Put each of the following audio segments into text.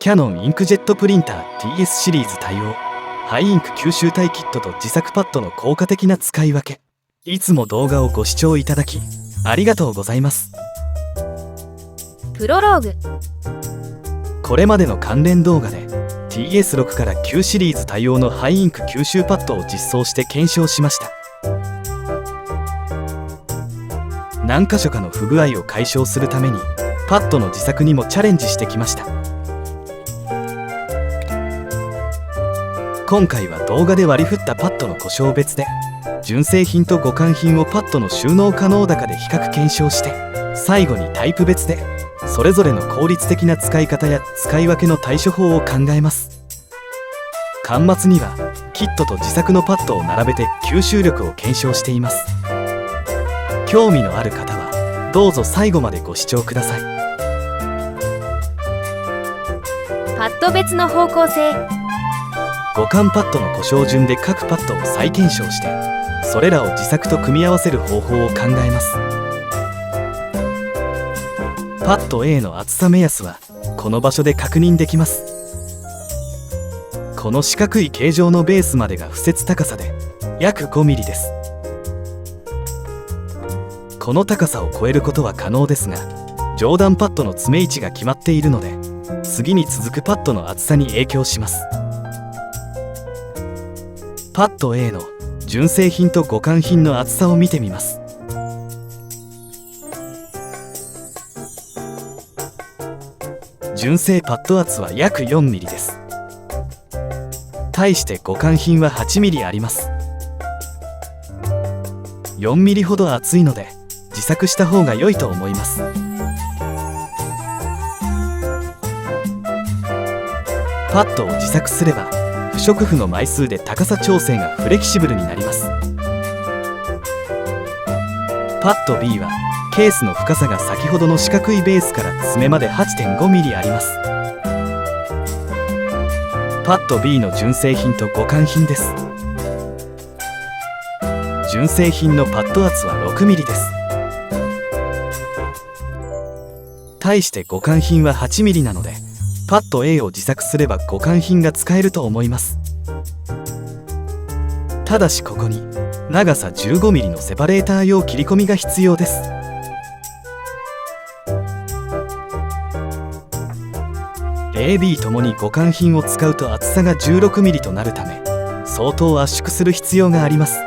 キヤノンインクジェットプリンター TS シリーズ対応ハイインク吸収体キットと自作パッドの効果的な使い分け。いつも動画をご視聴いただきありがとうございます。プロローグ。これまでの関連動画で TS6 から Q シリーズ対応のハイインク吸収パッドを実装して検証しました。何箇所かの不具合を解消するためにパッドの自作にもチャレンジしてきました。今回は動画で割り振ったパッドの故障別で純正品と互換品をパッドの収納可能高で比較検証して、最後にタイプ別でそれぞれの効率的な使い方や使い分けの対処法を考えます。巻末にはキットと自作のパッドを並べて吸収力を検証しています。興味のある方はどうぞ最後までご視聴ください。パッド別の方向性。互換パッドの故障順で各パッドを再検証して、それらを自作と組み合わせる方法を考えます。パッド A の厚さ目安はこの場所で確認できます。この四角い形状のベースまでが敷設高さで約 5mm です。この高さを超えることは可能ですが、上段パッドの詰め位置が決まっているので次に続くパッドの厚さに影響します。パッド A の純正品と互換品の厚さを見てみます。純正パッド厚は約 4mm です。対して互換品は 8mm あります。4mm ほど厚いので自作した方が良いと思います。パッドを自作すれば不織布の枚数で高さ調整がフレキシブルになります。パッド B はケースの深さが先ほどの四角いベースから爪まで 8.5mm あります。パッド B の純正品と互換品です。純正品のパッド厚は 6mm です。対して互換品は 8mm なのでパッド A を自作すれば互換品が使えると思います。ただしここに長さ 15mm のセパレーター用切り込みが必要です。AB ともに互換品を使うと厚さが 16mm となるため相当圧縮する必要があります。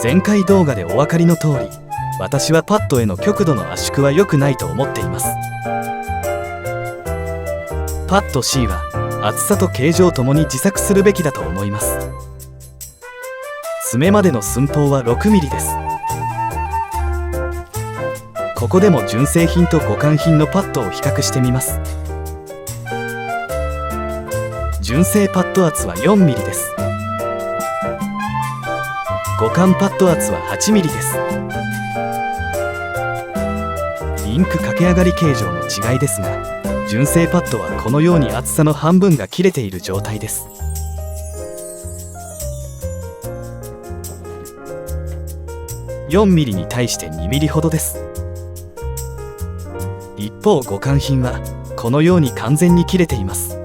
前回動画でお分かりの通り、私はパッドへの極度の圧縮は良くないと思っています。パッド C は厚さと形状ともに自作するべきだと思います。爪までの寸法は 6mm です。ここでも純正品と互換品のパッドを比較してみます。純正パッド厚は 4mm です。互換パッド厚は 8mm です。インク駆け上がり形状の違いですが、純正パッドはこのように厚さの半分が切れている状態です。4mm に対して 2mm ほどです。一方互換品はこのように完全に切れています。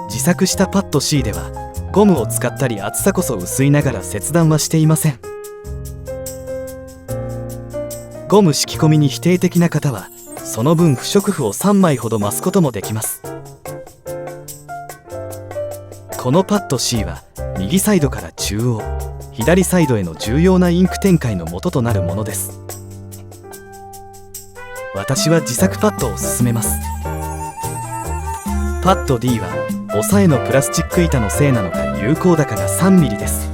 自作したパッド C ではゴムを使ったり厚さこそ薄いながら切断はしていません。ゴム敷き込みに否定的な方はその分不織布を3枚ほど増すこともできます。このパッド C は右サイドから中央、左サイドへの重要なインク展開の元となるものです。私は自作パッドを勧めます。パッド D は押さえのプラスチック板のせいなのか有効高が 3mm です。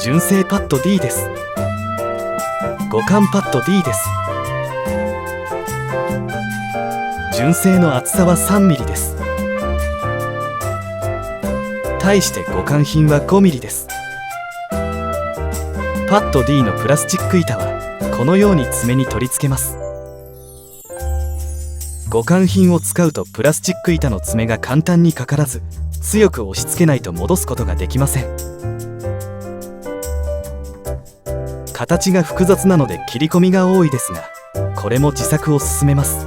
純正パッド D です。互換パッド D です。純正の厚さは 3mm です。対して互換品は 5mm です。パッド D のプラスチック板はこのように爪に取り付けます。互換品を使うとプラスチック板の爪が簡単にかからず、強く押し付けないと戻すことができません。形が複雑なので切り込みが多いですが、これも自作を勧めます。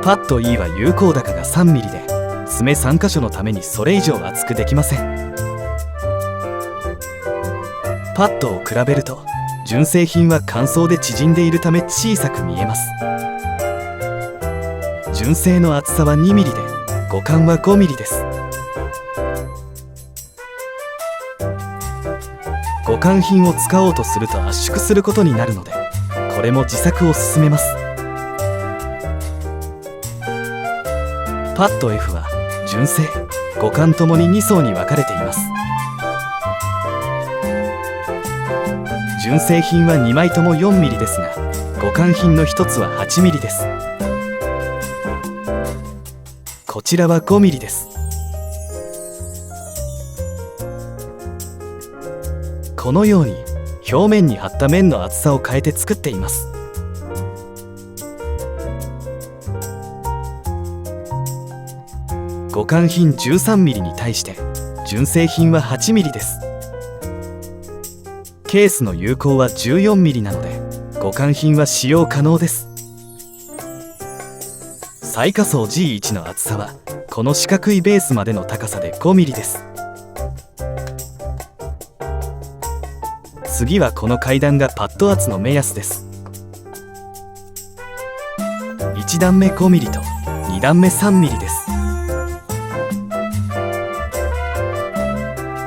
パッド E は有効高が 3mm で爪3箇所のためにそれ以上厚くできません。パッドを比べると純正品は乾燥で縮んでいるため小さく見えます。純正の厚さは 2mm で互換は 5mm です。互換品を使おうとすると圧縮することになるので、これも自作を勧めます。パッド F は純正互換ともに2層に分かれています。純正品は2枚とも 4mm ですが、互換品の1つは 8mm です。こちらは 5mm です。このように表面に貼った面の厚さを変えて作っています。互換品 13mm に対して純正品は 8mm です。ケースの有効は 14mm なので互換品は使用可能です。最下層 G1 の厚さはこの四角いベースまでの高さで 5mm です。次はこの階段がパッド厚の目安です。1段目 5mm と2段目 3mm です。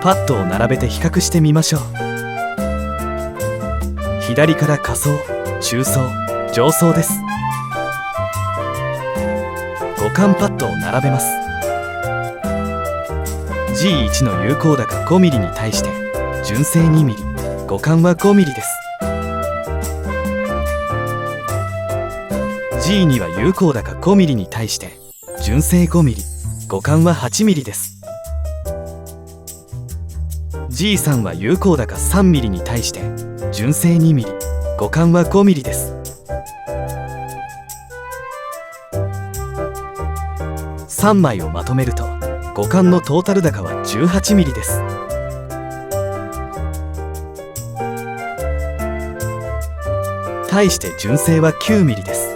パッドを並べて比較してみましょう。左から下層、中層、上層です。互換パッドを並べます。 G1 の有効高 5mm に対して純正 2mm、互換は 5mm です。 G2 は有効高 5mm に対して純正 5mm、互換は 8mm です。 G3 は有効高 3mm に対して純正 2mm、互換は 5mm です。3枚をまとめると互換のトータル高は 18mm です。対して純正は 9mm です。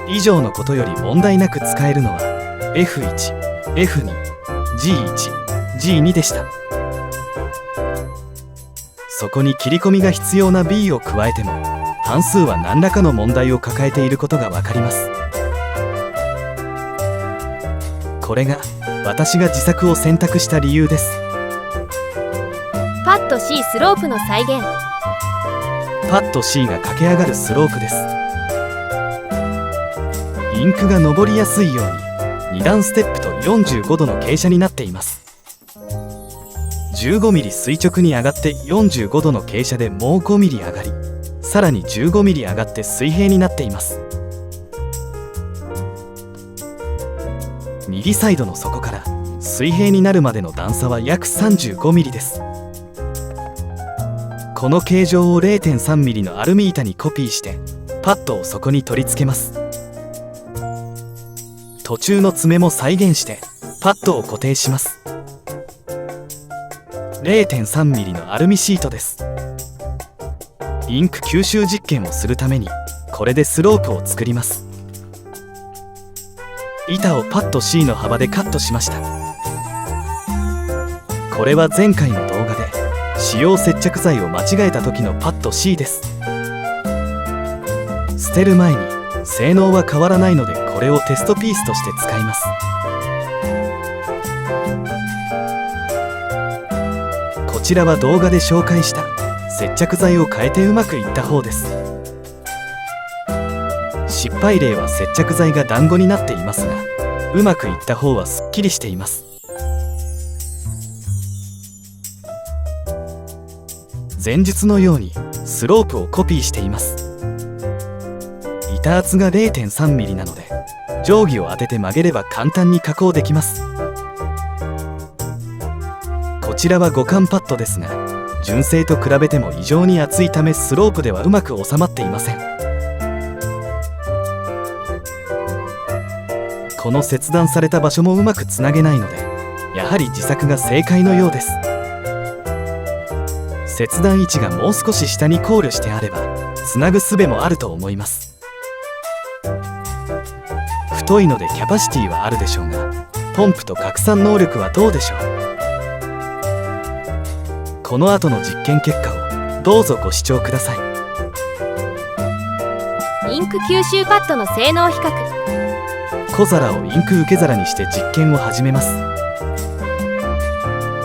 以上のことより問題なく使えるのは F1、F2、G1、G2 でした。そこに切り込みが必要な B を加えても半数は何らかの問題を抱えていることが分かります。これが私が自作を選択した理由です。パッド C スロープの再現。パッド C が駆け上がるスロープです。インクが上りやすいように2段ステップと45度の傾斜になっています。15mm 垂直に上がって45度の傾斜でもう 5mm 上がり、さらに 15mm 上がって水平になっています。右サイドの底から水平になるまでの段差は約 35mm です。この形状を 0.3mm のアルミ板にコピーしてパッドをそこに取り付けます。途中の爪も再現してパッドを固定します。 0.3mm のアルミシートです。インク吸収実験をするためにこれでスロープを作ります。板をパッド C の幅でカットしました。これは前回の動画で使用接着剤を間違えた時のパッド C です。捨てる前に性能は変わらないのでこれをテストピースとして使います。こちらは動画で紹介した接着剤を変えてうまくいった方です。失敗例は接着剤が団子になっていますが、うまくいった方はすっきりしています。前述のようにスロープをコピーしています。板厚が 0.3mm なので定規を当てて曲げれば簡単に加工できます。こちらは互換パッドですが、純正と比べても異常に厚いためスロープではうまく収まっていません。この切断された場所もうまくつなげないのでやはり自作が正解のようです。切断位置がもう少し下に考慮してあればつなぐ術もあると思います。太いのでキャパシティはあるでしょうが、ポンプと拡散能力はどうでしょう。この後の実験結果をどうぞご視聴ください。インク吸収パッドの性能比較。小皿をインク受け皿にして実験を始めます。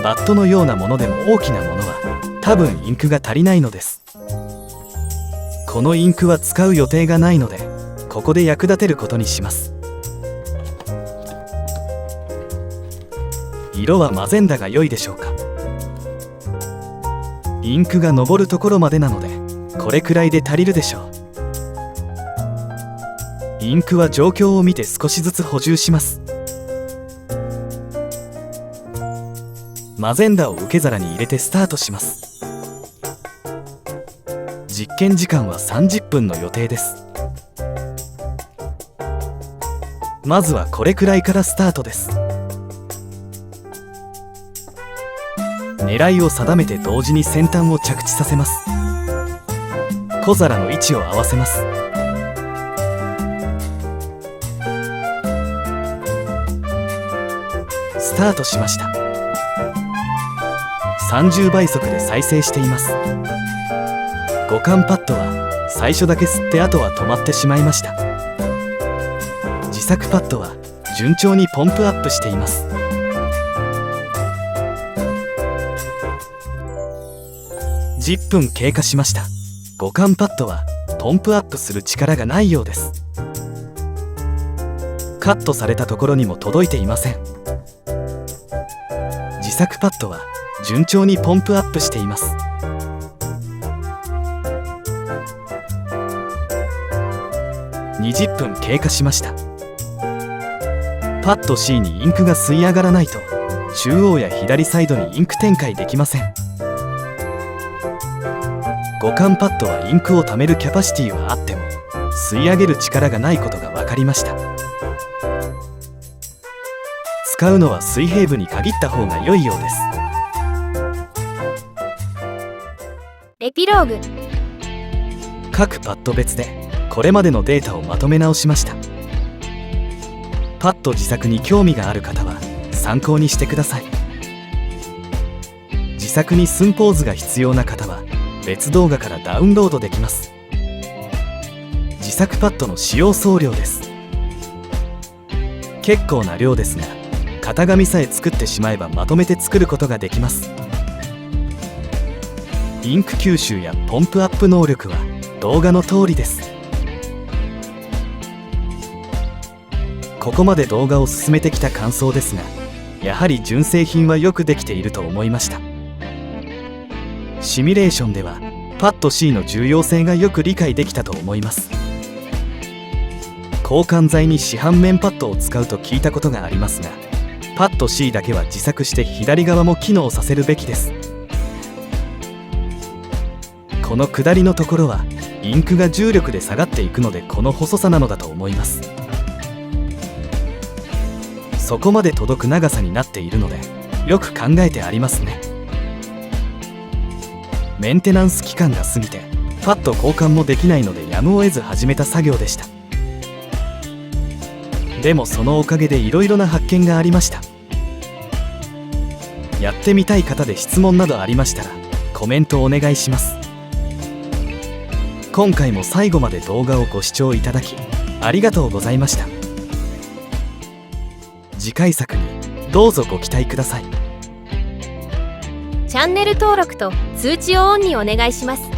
バットのようなものでも大きなものは多分インクが足りないのです。このインクは使う予定がないのでここで役立てることにします。色はマゼンダが良いでしょうか。インクが上るところまでなのでこれくらいで足りるでしょう。インクは状況を見て少しずつ補充します。マゼンダを受け皿に入れてスタートします。実験時間は30分の予定です。まずはこれくらいからスタートです。狙いを定めて同時に先端を着地させます。小皿の位置を合わせます。スタートしました。30倍速で再生しています。互換パッドは最初だけ吸ってあとは止まってしまいました。自作パッドは順調にポンプアップしています。10分経過しました。互換パッドはポンプアップする力がないようです。カットされたところにも届いていません。自作パッドは順調にポンプアップしています。20分経過しました。パッド C にインクが吸い上がらないと中央や左サイドにインク展開できません。互換パッドはインクを貯めるキャパシティはあっても吸い上げる力がないことが分かりました。使うのは水平部に限った方が良いようです。エピローグ。各パッド別でこれまでのデータをまとめ直しました。パッド自作に興味がある方は参考にしてください。自作に寸法図が必要な方は別動画からダウンロードできます。自作パッドの使用総量です。結構な量ですが型紙さえ作ってしまえばまとめて作ることができます。インク吸収やポンプアップ能力は動画の通りです。ここまで動画を進めてきた感想ですが、やはり純正品はよくできていると思いました。シミュレーションではパッド C の重要性がよく理解できたと思います。交換材に市販面パッドを使うと聞いたことがありますが、パッド C だけは自作して左側も機能させるべきです。この下りのところはインクが重力で下がっていくのでこの細さなのだと思います。そこまで届く長さになっているのでよく考えてありますね。メンテナンス期間が過ぎてパッド交換もできないのでやむを得ず始めた作業でした。でもそのおかげでいろいろな発見がありました。やってみたい方で質問などありましたらコメントお願いします。今回も最後まで動画をご視聴いただきありがとうございました。次回作にどうぞご期待ください。チャンネル登録と通知をオンにお願いします。